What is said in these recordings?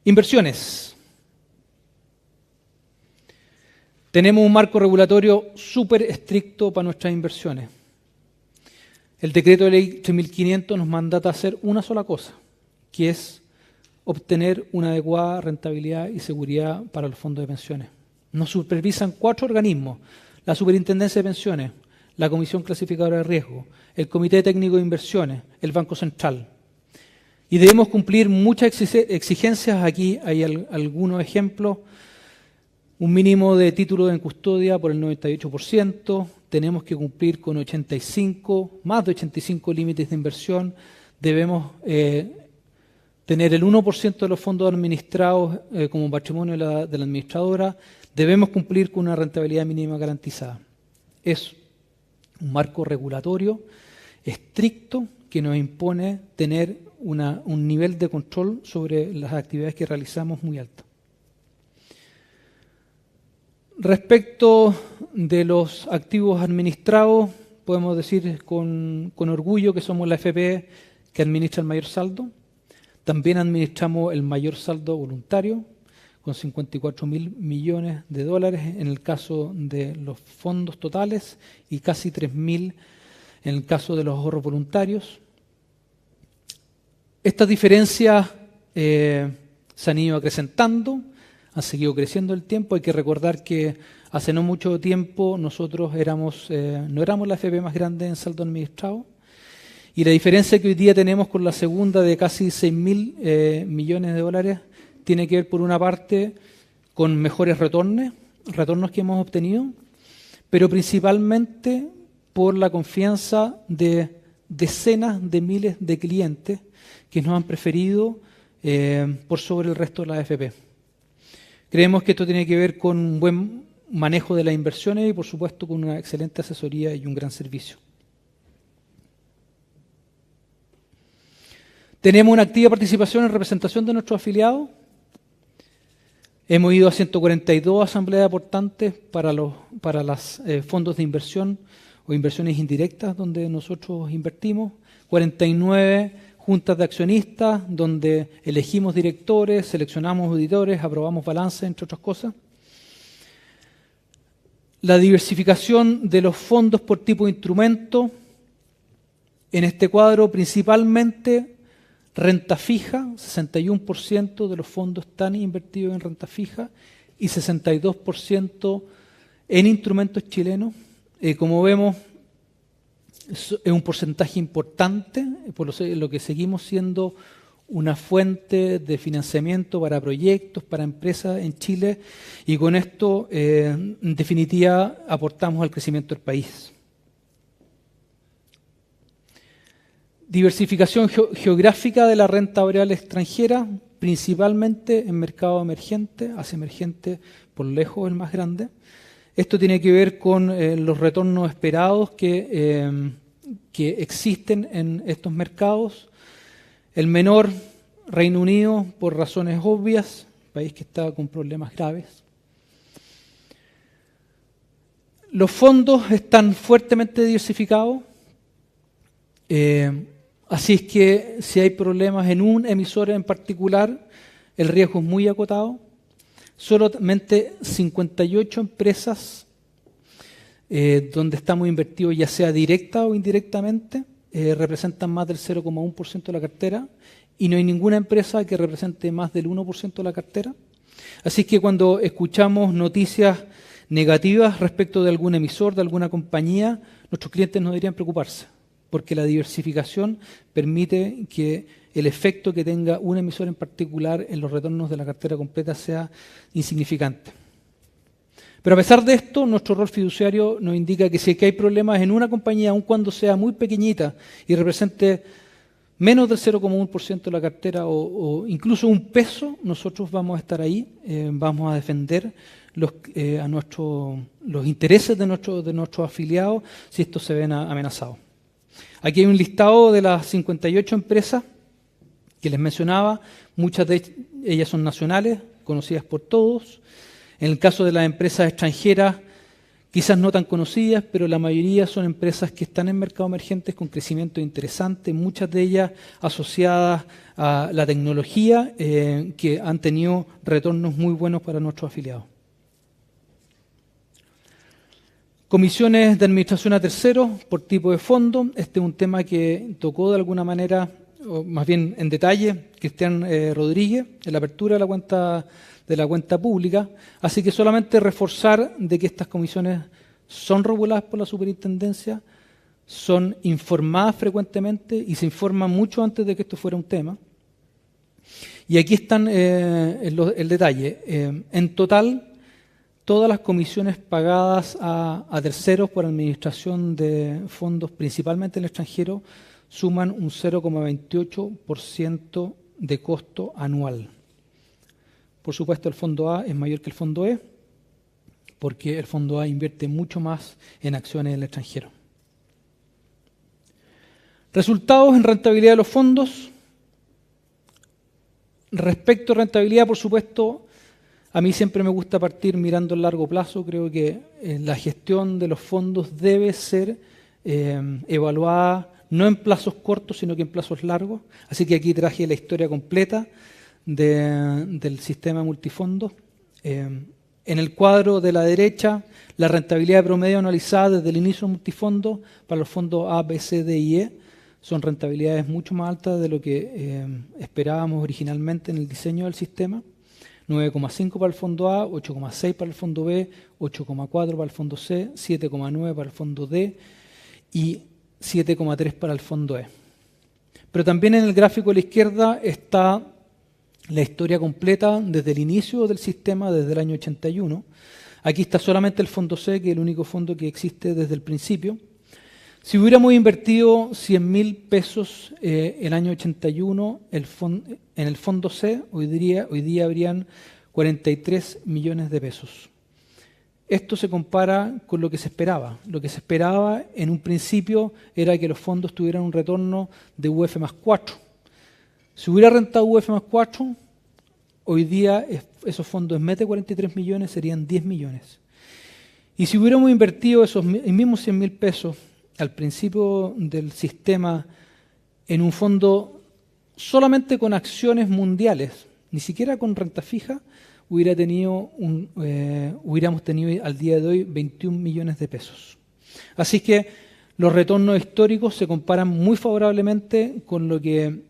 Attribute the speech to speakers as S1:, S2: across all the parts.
S1: Inversiones. Tenemos un marco regulatorio súper estricto para nuestras inversiones. El decreto de ley 3500 nos mandata hacer una sola cosa, que es obtener una adecuada rentabilidad y seguridad para los fondos de pensiones. Nos supervisan 4 organismos: la Superintendencia de Pensiones, la Comisión Clasificadora de Riesgo, el Comité Técnico de Inversiones, el Banco Central. Y debemos cumplir muchas exigencias. Aquí hay algunos ejemplos. Un mínimo de títulos en custodia por el 98%. Tenemos que cumplir con más de 85 límites de inversión. Debemos tener el 1% de los fondos administrados como patrimonio de la administradora. Debemos cumplir con una rentabilidad mínima garantizada. Es un marco regulatorio estricto que nos impone tener un nivel de control sobre las actividades que realizamos muy alto. Respecto de los activos administrados, podemos decir con orgullo que somos la FP que administra el mayor saldo. También administramos el mayor saldo voluntario, con 54.000 millones de dólares en el caso de los fondos totales y casi 3.000 en el caso de los ahorros voluntarios. Estas diferencias se han ido acrecentando, han seguido creciendo el tiempo. Hay que recordar que hace no mucho tiempo nosotros no éramos la FP más grande en saldo administrado, y la diferencia que hoy día tenemos con la segunda de casi 6.000 millones de dólares tiene que ver, por una parte, con mejores retornos que hemos obtenido, pero principalmente por la confianza de decenas de miles de clientes que nos han preferido por sobre el resto de las AFP. Creemos que esto tiene que ver con un buen manejo de las inversiones y, por supuesto, con una excelente asesoría y un gran servicio. Tenemos una activa participación en representación de nuestros afiliados. Hemos ido a 142 asambleas aportantes para los fondos de inversión o inversiones indirectas donde nosotros invertimos, 49 juntas de accionistas donde elegimos directores, seleccionamos auditores, aprobamos balances, entre otras cosas. La diversificación de los fondos por tipo de instrumento. En este cuadro, principalmente renta fija, 61% de los fondos están invertidos en renta fija y 62% en instrumentos chilenos. Como vemos, es un porcentaje importante, por lo que seguimos siendo una fuente de financiamiento para proyectos, para empresas en Chile, y con esto, en definitiva, aportamos al crecimiento del país. Diversificación geográfica de la renta variable extranjera, principalmente en mercado emergente, hacia emergente por lejos el más grande. Esto tiene que ver con los retornos esperados que existen en estos mercados. El menor, Reino Unido, por razones obvias, país que está con problemas graves. Los fondos están fuertemente diversificados. Así es que si hay problemas en un emisor en particular, el riesgo es muy acotado. Solamente 58 empresas donde estamos invertidos, ya sea directa o indirectamente, representan más del 0,1% de la cartera, y no hay ninguna empresa que represente más del 1% de la cartera. Así que cuando escuchamos noticias negativas respecto de algún emisor, de alguna compañía, nuestros clientes no deberían preocuparse, porque la diversificación permite que el efecto que tenga un emisor en particular en los retornos de la cartera completa sea insignificante. Pero a pesar de esto, nuestro rol fiduciario nos indica que si hay problemas en una compañía, aun cuando sea muy pequeñita y represente menos del 0,1% de la cartera o incluso un peso, nosotros vamos a estar ahí, vamos a defender los intereses de nuestros afiliados si estos se ven amenazados. Aquí hay un listado de las 58 empresas que les mencionaba. Muchas de ellas son nacionales, conocidas por todos. En el caso de las empresas extranjeras, quizás no tan conocidas, pero la mayoría son empresas que están en mercados emergentes con crecimiento interesante, muchas de ellas asociadas a la tecnología, que han tenido retornos muy buenos para nuestros afiliados. Comisiones de administración a terceros por tipo de fondo. Este es un tema que tocó de alguna manera, o más bien en detalle, Cristian Rodríguez en la apertura de la cuenta pública. Así que solamente reforzar de que estas comisiones son reguladas por la superintendencia, son informadas frecuentemente y se informan mucho antes de que esto fuera un tema. Y aquí están el detalle. En total, todas las comisiones pagadas a terceros por administración de fondos, principalmente en el extranjero, suman un 0,28% de costo anual. Por supuesto, el fondo A es mayor que el fondo E, porque el fondo A invierte mucho más en acciones en el extranjero. Resultados en rentabilidad de los fondos. Respecto a rentabilidad, por supuesto, a mí siempre me gusta partir mirando el largo plazo. Creo que la gestión de los fondos debe ser evaluada no en plazos cortos, sino que en plazos largos. Así que aquí traje la historia completa del sistema multifondos. En el cuadro de la derecha, la rentabilidad promedio analizada desde el inicio del multifondo para los fondos A, B, C, D y E son rentabilidades mucho más altas de lo que esperábamos originalmente en el diseño del sistema. 9,5 para el fondo A, 8,6 para el fondo B, 8,4 para el fondo C, 7,9 para el fondo D y 7,3 para el fondo E. Pero también en el gráfico a la izquierda está la historia completa desde el inicio del sistema, desde el año 81. Aquí está solamente el fondo C, que es el único fondo que existe desde el principio. Si hubiéramos invertido 100.000 pesos el año 81 en el fondo C, hoy día habrían 43 millones de pesos. Esto se compara con lo que se esperaba. Lo que se esperaba en un principio era que los fondos tuvieran un retorno de UF más 4. Si hubiera rentado UF más 4, hoy día esos fondos en vez de 43 millones serían 10 millones. Y si hubiéramos invertido esos mismos 100.000 pesos al principio del sistema en un fondo solamente con acciones mundiales, ni siquiera con renta fija, hubiéramos tenido al día de hoy 21 millones de pesos. Así que los retornos históricos se comparan muy favorablemente con lo que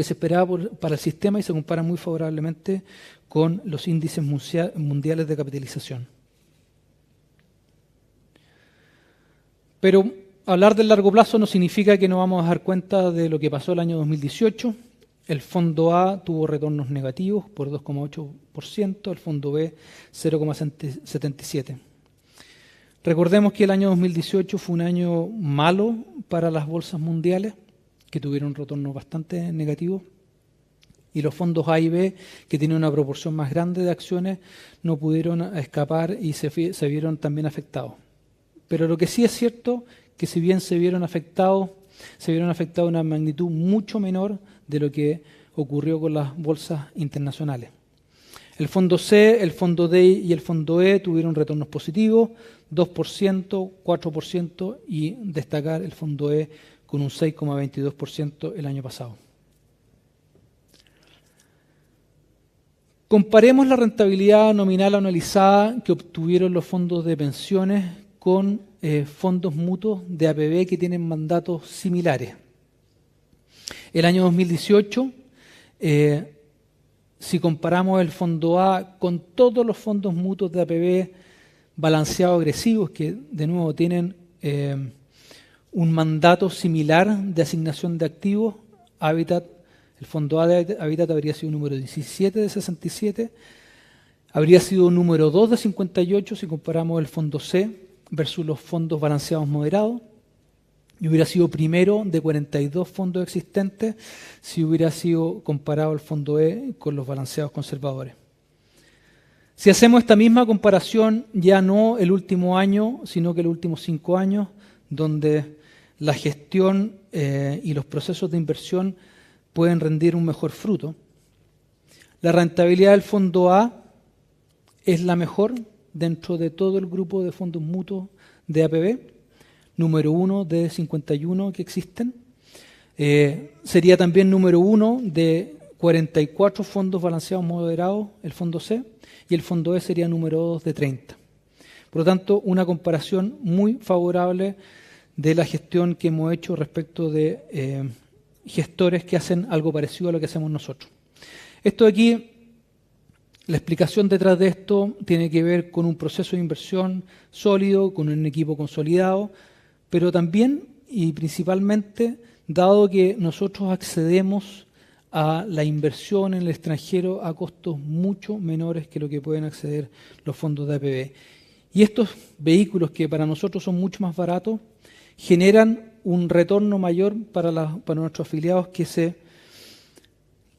S1: se esperaba para el sistema y se comparan muy favorablemente con los índices mundiales de capitalización. Pero hablar del largo plazo no significa que no vamos a dar cuenta de lo que pasó el año 2018. El fondo A tuvo retornos negativos por 2,8%, el fondo B 0,77%. Recordemos que el año 2018 fue un año malo para las bolsas mundiales, que tuvieron retornos bastante negativos, y los fondos A y B, que tienen una proporción más grande de acciones, no pudieron escapar y se vieron también afectados. Pero lo que sí es cierto, que si bien se vieron afectados en una magnitud mucho menor de lo que ocurrió con las bolsas internacionales. El fondo C, el fondo D y el fondo E tuvieron retornos positivos, 2%, 4% y destacar el fondo E con un 6,22% el año pasado. Comparemos la rentabilidad nominal anualizada que obtuvieron los fondos de pensiones con fondos mutuos de APB que tienen mandatos similares. El año 2018, si comparamos el fondo A con todos los fondos mutuos de APB balanceados agresivos, que de nuevo tienen un mandato similar de asignación de activos, Habitat, el fondo A de Habitat habría sido número 17 de 67, habría sido número 2 de 58 si comparamos el fondo C versus los fondos balanceados moderados, y hubiera sido primero de 42 fondos existentes si hubiera sido comparado el fondo E con los balanceados conservadores. Si hacemos esta misma comparación, ya no el último año, sino que los últimos 5 años, donde la gestión y los procesos de inversión pueden rendir un mejor fruto, la rentabilidad del fondo A es la mejor dentro de todo el grupo de fondos mutuos de APB, número 1 de 51 que existen. Sería también número 1 de 44 fondos balanceados moderados, el fondo C, y el fondo E sería número 2 de 30. Por lo tanto, una comparación muy favorable de la gestión que hemos hecho respecto de gestores que hacen algo parecido a lo que hacemos nosotros. Esto de aquí, la explicación detrás de esto tiene que ver con un proceso de inversión sólido, con un equipo consolidado, pero también y principalmente, dado que nosotros accedemos a la inversión en el extranjero a costos mucho menores que lo que pueden acceder los fondos de APB. Y estos vehículos, que para nosotros son mucho más baratos, generan un retorno mayor para nuestros afiliados que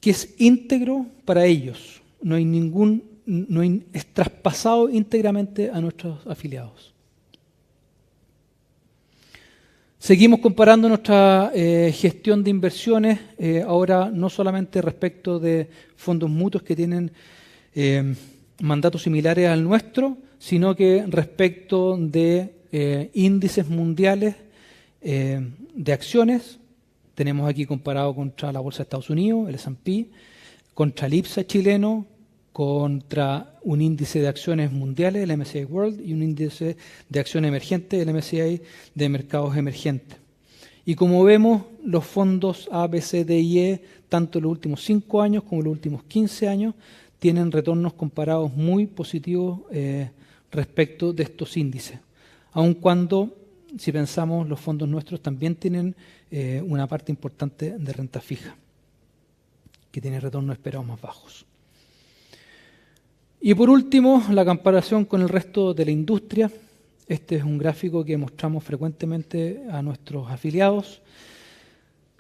S1: es íntegro para ellos. Es traspasado íntegramente a nuestros afiliados. Seguimos comparando nuestra gestión de inversiones, ahora no solamente respecto de fondos mutuos que tienen mandatos similares al nuestro, sino que respecto de índices mundiales de acciones. Tenemos aquí comparado contra la Bolsa de Estados Unidos, el S&P, contra el IPSA chileno, contra un índice de acciones mundiales, el MSCI World, y un índice de acciones emergentes, el MSCI de mercados emergentes. Y como vemos, los fondos A, B, C, D y E, tanto en los últimos 5 años como en los últimos 15 años, tienen retornos comparados muy positivos respecto de estos índices. Aun cuando, si pensamos, los fondos nuestros también tienen una parte importante de renta fija, que tiene retornos esperados más bajos. Y por último, la comparación con el resto de la industria. Este es un gráfico que mostramos frecuentemente a nuestros afiliados.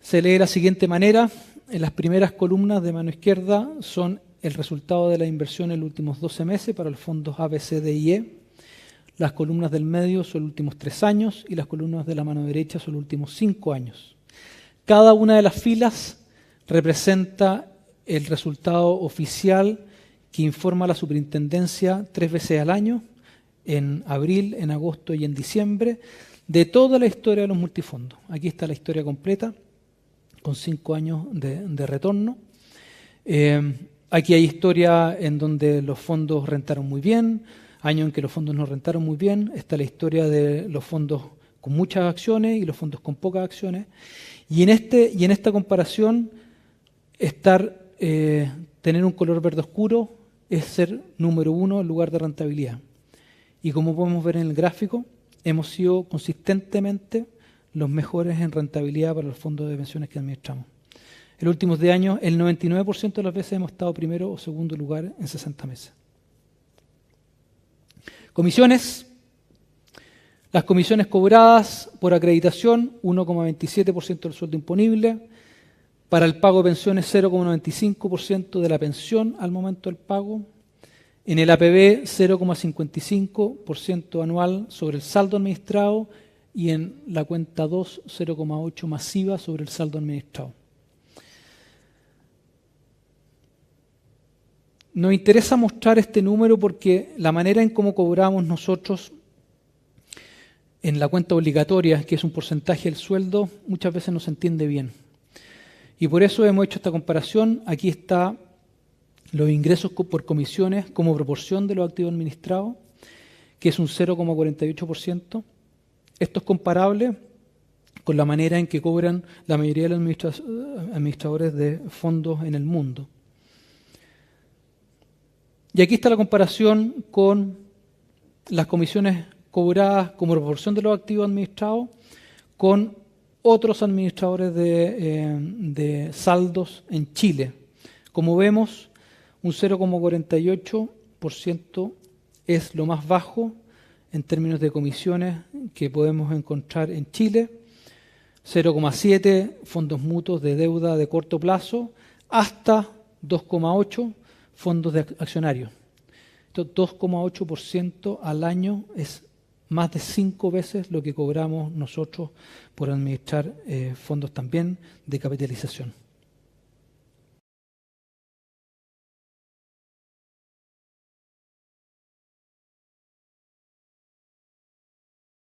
S1: Se lee de la siguiente manera. En las primeras columnas de mano izquierda son el resultado de la inversión en los últimos 12 meses para los fondos A, B, C, D y E. Las columnas del medio son los últimos 3 años y las columnas de la mano derecha son los últimos 5 años. Cada una de las filas representa el resultado oficial que informa la superintendencia 3 veces al año, en abril, en agosto y en diciembre, de toda la historia de los multifondos. Aquí está la historia completa, con 5 años de retorno. Aquí hay historia en donde los fondos rentaron muy bien, años en que los fondos no rentaron muy bien. Está la historia de los fondos con muchas acciones y los fondos con pocas acciones. Y en esta comparación, tener un color verde oscuro es ser número 1 en lugar de rentabilidad. Y como podemos ver en el gráfico, hemos sido consistentemente los mejores en rentabilidad para los fondos de pensiones que administramos. En los últimos 10 años, el 99% de las veces hemos estado primero o segundo lugar en 60 meses. Comisiones. Las comisiones cobradas por acreditación, 1,27% del sueldo imponible. Para el pago de pensiones, 0,95% de la pensión al momento del pago. En el APB, 0,55% anual sobre el saldo administrado. Y en la cuenta 2, 0,8% masiva sobre el saldo administrado. Nos interesa mostrar este número porque la manera en cómo cobramos nosotros en la cuenta obligatoria, que es un porcentaje del sueldo, muchas veces no se entiende bien. Y por eso hemos hecho esta comparación. Aquí está los ingresos por comisiones como proporción de los activos administrados, que es un 0,48%. Esto es comparable con la manera en que cobran la mayoría de los administradores de fondos en el mundo. Y aquí está la comparación con las comisiones cobradas como proporción de los activos administrados con otros administradores de saldos en Chile. Como vemos, un 0,48% es lo más bajo en términos de comisiones que podemos encontrar en Chile, 0,7% fondos mutuos de deuda de corto plazo, hasta 2,8% fondos de accionarios. Esto 2,8% al año es más de 5 veces lo que cobramos nosotros por administrar fondos también de capitalización.